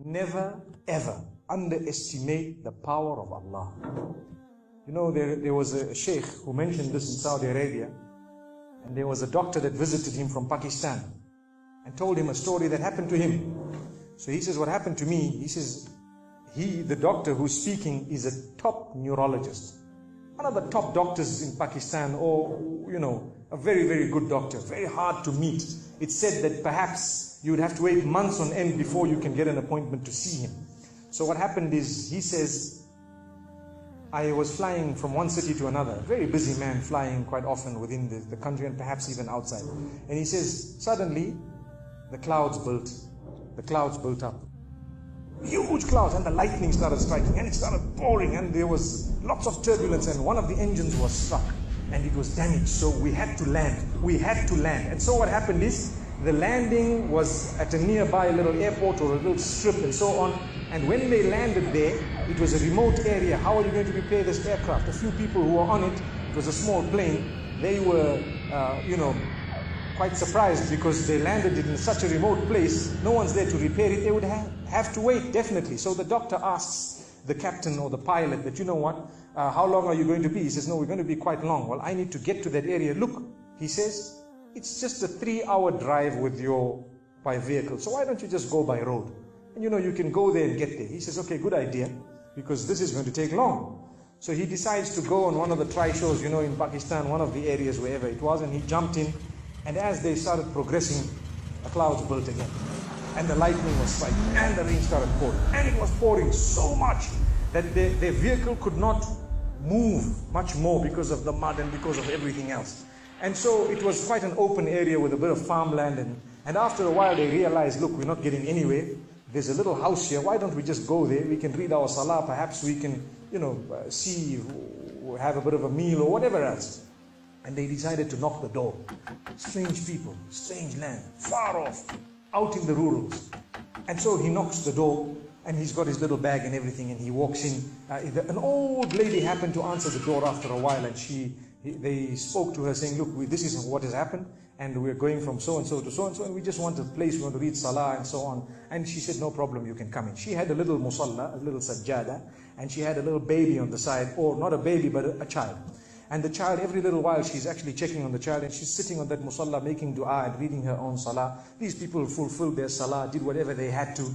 never ever underestimate the power of Allah. You know, there was a sheikh who mentioned this in Saudi Arabia, and there was a doctor that visited him from Pakistan and told him a story that happened to him. So he says, what happened to me? He says, the doctor who's speaking is a top neurologist, one of the top doctors in Pakistan, or, you know, a very, very good doctor, very hard to meet. It's said that perhaps you would have to wait months on end before you can get an appointment to see him. So what happened is, he says, I was flying from one city to another, a very busy man, flying quite often within the country and perhaps even outside. And he says, suddenly the clouds built up. Huge clouds, and the lightning started striking, and it started pouring, and there was lots of turbulence, and one of the engines was struck and it was damaged. So we had to land. And so what happened is, the landing was at a nearby little airport or a little strip and so on. And when they landed there, it was a remote area. How are you going to repair this aircraft? A few people who were on it, it was a small plane, they were, quite surprised because they landed it in such a remote place. No one's there to repair it. They would have to wait, definitely. So the doctor asks the captain or the pilot that, you know what, how long are you going to be? He says, no, we're going to be quite long. Well, I need to get to that area. Look, he says, it's just a 3-hour drive by vehicle. So why don't you just go by road? And you know, you can go there and get there. He says, okay, good idea, because this is going to take long. So he decides to go on one of the tri-shows, you know, in Pakistan, one of the areas, wherever it was, and he jumped in. And as they started progressing, the clouds built again. And the lightning was striking, and the rain started pouring. And it was pouring so much that their vehicle could not move much more because of the mud and because of everything else. And so it was quite an open area with a bit of farmland. And after a while they realized, look, we're not getting anywhere. There's a little house here. Why don't we just go there? We can read our salah. Perhaps we can, see, have a bit of a meal or whatever else. And they decided to knock the door. Strange people, strange land, far off, out in the rurals. And so he knocks the door, and he's got his little bag and everything, and he walks in. An old lady happened to answer the door after a while, and they spoke to her saying, look, this is what has happened, and we're going from so-and-so to so-and-so, and we just want a place, we want to read salah and so on. And she said, no problem, you can come in. She had a little musalla, a little sajjada, and she had a little baby on the side, or not a baby, but a child. And the child, every little while, she's actually checking on the child, and she's sitting on that musalla, making dua and reading her own salah. These people fulfilled their salah, did whatever they had to.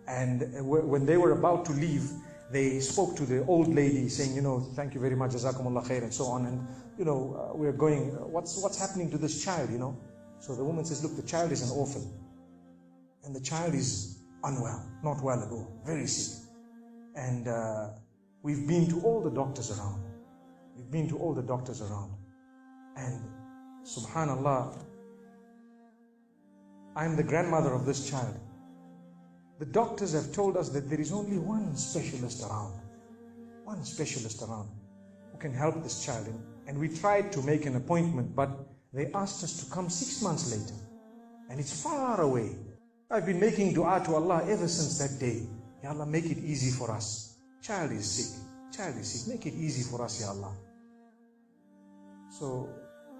And when they were about to leave, they spoke to the old lady saying, thank you very much, jazakumullah khair, and so on. And, we're going, what's happening to this child, So the woman says, look, the child is an orphan. And the child is unwell, not well at all, very sick. And we've been to all the doctors around. And subhanallah, I'm the grandmother of this child. The doctors have told us that there is only one specialist around who can help this child. And we tried to make an appointment, but they asked us to come 6 months later. And it's far away. I've been making dua to Allah ever since that day. Ya Allah, make it easy for us. Child is sick. Make it easy for us, Ya Allah. So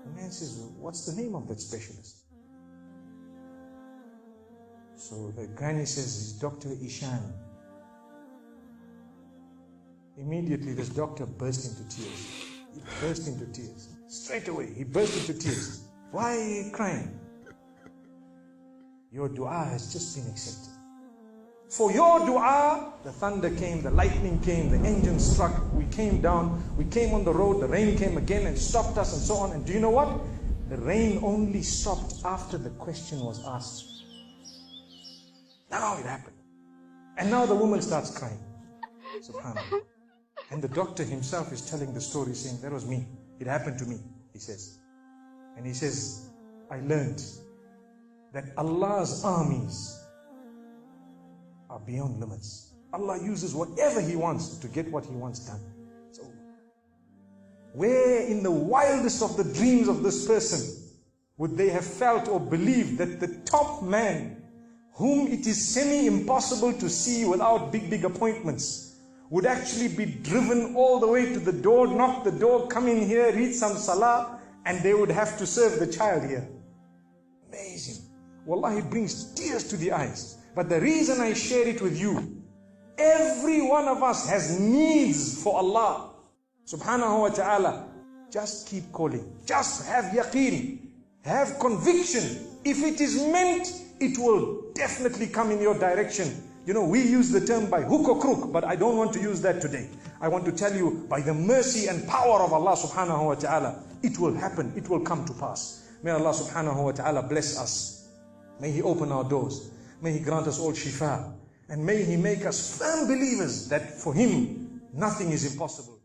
the man says, what's the name of that specialist? So the granny says, it's Dr. Ishan. Immediately this doctor burst into tears. He burst into tears. Straight away, he burst into tears. Why are you crying? Your dua has just been accepted. For your dua, the thunder came, the lightning came, the engine struck, we came down, we came on the road, the rain came again and stopped us and so on. And do you know what? The rain only stopped after the question was asked. Now it happened. And now the woman starts crying. SubhanAllah. And the doctor himself is telling the story, saying, that was me. It happened to me, he says. And he says, I learned that Allah's armies are beyond limits. Allah uses whatever He wants to get what He wants done. So, where in the wildest of the dreams of this person would they have felt or believed that the top man, whom it is semi-impossible to see without big appointments, would actually be driven all the way to the door, knock the door, come in here, read some salah, and they would have to serve the child here. Amazing. Wallahi, it brings tears to the eyes. But the reason I share it with you, every one of us has needs for Allah subhanahu wa ta'ala. Just keep calling. Just have yaqeen. Have conviction. If it is meant, it will definitely come in your direction. You know, we use the term by hook or crook, but I don't want to use that today. I want to tell you, by the mercy and power of Allah subhanahu wa ta'ala, it will happen, it will come to pass. May Allah subhanahu wa ta'ala bless us. May He open our doors. May He grant us all shifa. And may He make us firm believers that for Him, nothing is impossible.